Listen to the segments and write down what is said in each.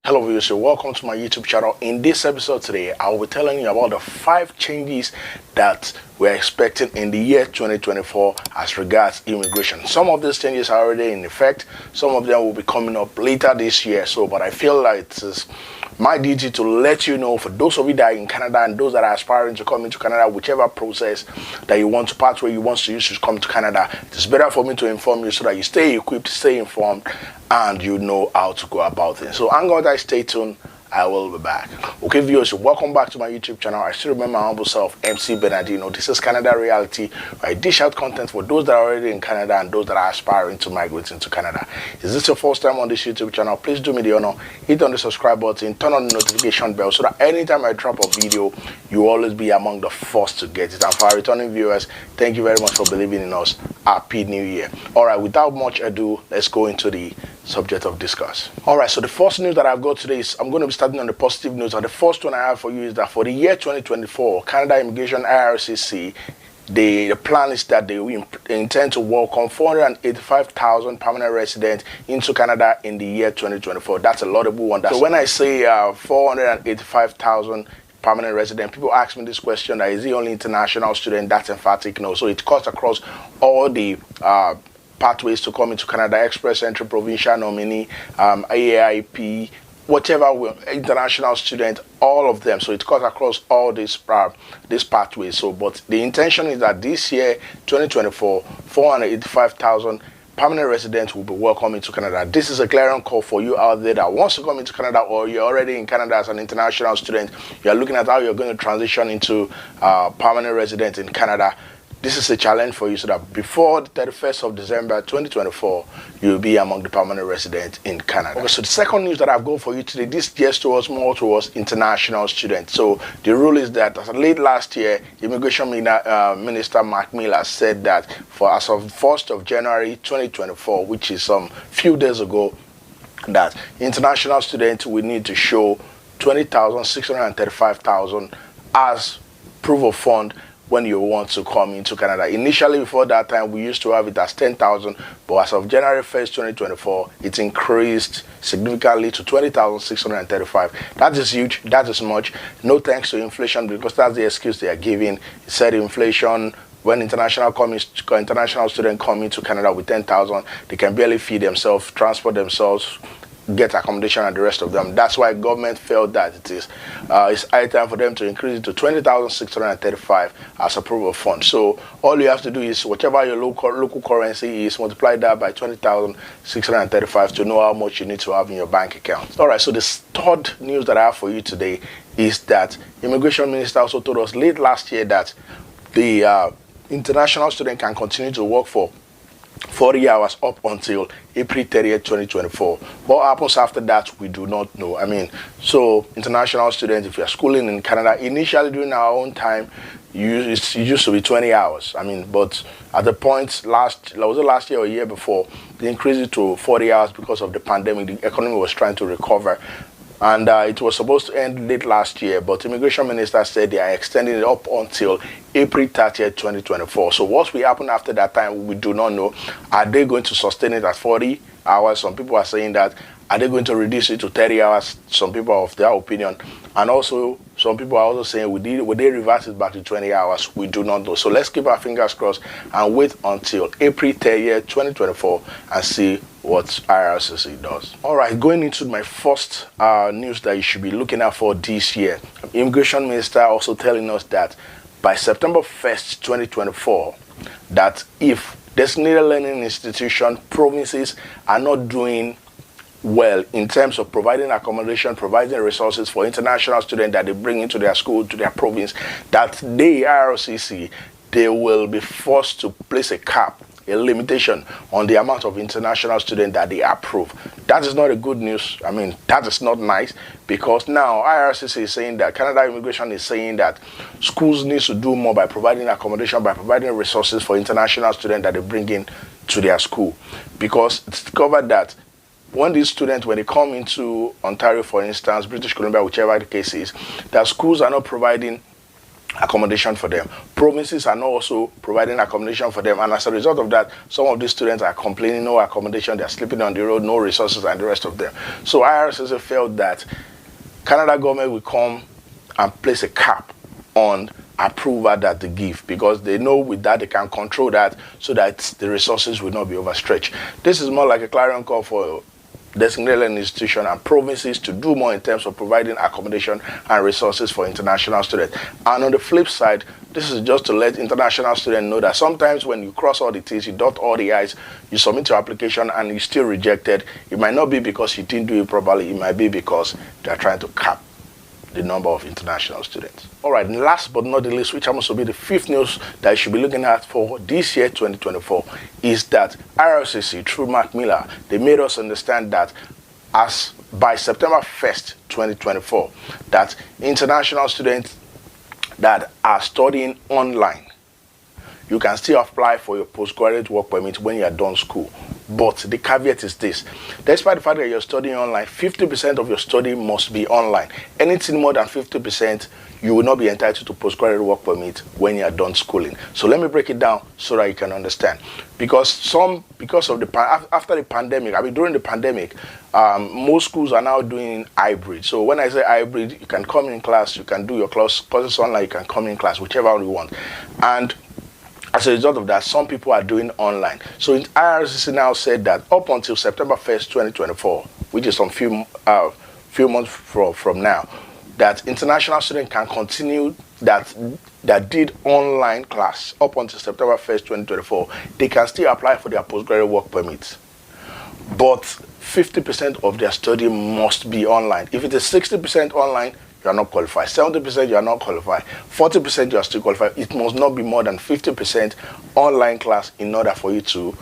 Hello viewers, so welcome to my YouTube channel. In this episode today, I will be telling you about the 5 changes that we're expecting in the year 2024 as regards immigration. Some of these changes are already in effect, some of them will be coming up later this year. But I feel like it is my duty to let you know, for those of you that are in Canada and those that are aspiring to come into Canada, whichever process that you want to pathway you want to use to come to Canada, it is better for me to inform you so that you stay equipped, stay informed, and you know how to go about it. So I'm going to stay tuned. I will be back. Okay, viewers, welcome back to my YouTube channel. I still remember my humble self, MC Bernardino. This is Canada Reality, where I dish out content for those that are already in Canada and those that are aspiring to migrate into Canada. Is this your first time on this YouTube channel? Please do me the honor, hit on the subscribe button, turn on the notification bell so that anytime I drop a video, you will always be among the first to get it. And for our returning viewers, thank you very much for believing in us. Happy New Year. All right, without much ado, let's go into the subject of discuss. All right, so the first news that I've got today is I'm going to be starting on the positive news, and the first one I have for you is that for the year 2024, Canada Immigration IRCC, the plan is that they will intend to welcome 485,000 permanent residents into Canada in the year 2024. That's a laudable one. So when I say 485,000 permanent resident, people ask me this question: that is he only international student? That's emphatic no. So it cuts across all the pathways to come into Canada: express entry, provincial nominee, AAIP, whatever international student, all of them. So it cuts across all these pathways. So, but the intention is that this year, 2024, 485,000 permanent residents will be welcome into Canada. This is a clarion call for you out there that wants to come into Canada, or you're already in Canada as an international student. You're looking at how you're going to transition into permanent resident in Canada. This is a challenge for you, so that before the 31st of December 2024, you'll be among the permanent residents in Canada. Okay, so the second news that I've got for you today, this gears more towards international students. So the rule is that as late last year, Immigration Minister Mark Miller said that for as of 1st of January 2024, which is some few days ago, that international students will need to show 20,635,000 as proof of fund when you want to come into Canada. Initially, before that time, we used to have it as 10,000, but as of January 1st, 2024, it increased significantly to 20,635. That is huge. That is much. No thanks to inflation, because that's the excuse they are giving. It said inflation, when international students come into Canada with 10,000, they can barely feed themselves, transport themselves, get accommodation, and the rest of them. That's why government felt that it's high time for them to increase it to 20,635 as a proof of fund. So all you have to do is, whatever your local currency is, multiply that by 20,635 to know how much you need to have in your bank account. All right, so the third news that I have for you today is that Immigration Minister also told us late last year that the international student can continue to work for 40 hours up until April 30th, 2024. What happens after that, we do not know. So international students, if you're schooling in Canada, initially during our own time, it used to be 20 hours. But at the point last year or year before, they increased it to 40 hours because of the pandemic. The economy was trying to recover. And it was supposed to end late last year, but Immigration Minister said they are extending it up until April 30th, 2024. So what will happen after that time, we do not know. Are they going to sustain it at 40 hours? Some people are saying that. Are they going to reduce it to 30 hours? Some people are of their opinion. And also, some people are also saying, would they reverse it back to 20 hours? We do not know. So let's keep our fingers crossed and wait until April 30th, 2024 and see what IRCC does. All right, going into my first news that you should be looking out for this year. Immigration Minister also telling us that by September 1st, 2024, that if designated learning institution provinces are not doing well in terms of providing accommodation, providing resources for international students that they bring into their school, to their province, that they, IRCC, they will be forced to place a cap, a limitation on the amount of international students that they approve. That is not a good news. That is not nice, because now IRCC is saying that, Canada Immigration is saying that schools need to do more by providing accommodation, by providing resources for international students that they bring in to their school, because it's discovered that when these students, when they come into Ontario, for instance, British Columbia, whichever the case is, that schools are not providing accommodation for them. Provinces are not also providing accommodation for them, and as a result of that, some of these students are complaining no accommodation, they're sleeping on the road, no resources, and the rest of them. So IRCC felt that Canada government will come and place a cap on approval that they give, because they know with that they can control that so that the resources will not be overstretched. This is more like a clarion call for designated institution and provinces to do more in terms of providing accommodation and resources for international students. And on the flip side, this is just to let international students know that sometimes when you cross all the T's, you dot all the I's, you submit your application and you're still rejected, it might not be because you didn't do it properly, it might be because they're trying to cap the number of international students. All right, and last but not the least, which happens to be the fifth news that you should be looking at for this year, 2024, is that IRCC, through Mark Miller, they made us understand that as by September 1st, 2024, that international students that are studying online, you can still apply for your postgraduate work permit when you are done school. But the caveat is this: despite the fact that you're studying online, 50% of your study must be online. Anything more than 50%, you will not be entitled to postgraduate work permit when you are done schooling. So let me break it down so that you can understand. Because of after the pandemic, during the pandemic, most schools are now doing hybrid. So when I say hybrid, you can come in class, you can do your courses online, you can come in class, whichever one you want. And as a result of that, some people are doing online. So IRCC now said that up until September 1st, 2024, which is some few months from now, that international students can continue that did online class up until September 1st, 2024. They can still apply for their postgraduate work permits. But 50% of their study must be online. If it is 60% online, you are not qualified. 70% you are not qualified. 40% you are still qualified. It must not be more than 50% online class in order for you to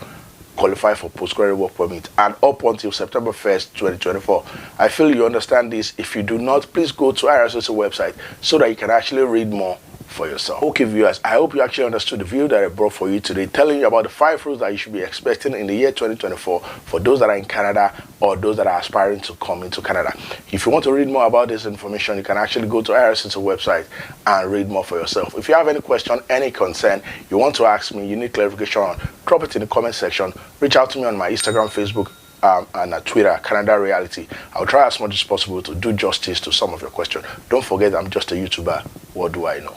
qualify for postgraduate work permit, and up until September 1st, 2024. I feel you understand this. If you do not, please go to IRCC website so that you can actually read more for yourself. Okay, viewers, I hope you actually understood the video that I brought for you today, telling you about the 5 rules that you should be expecting in the year 2024 for those that are in Canada or those that are aspiring to come into Canada. If you want to read more about this information, you can actually go to IRCC website and read more for yourself. If you have any question, any concern you want to ask me, you need clarification on, drop it in the comment section. Reach out to me on my Instagram, Facebook, and Twitter, Canada Reality. I'll try as much as possible to do justice to some of your questions. Don't forget, I'm just a YouTuber. What do I know?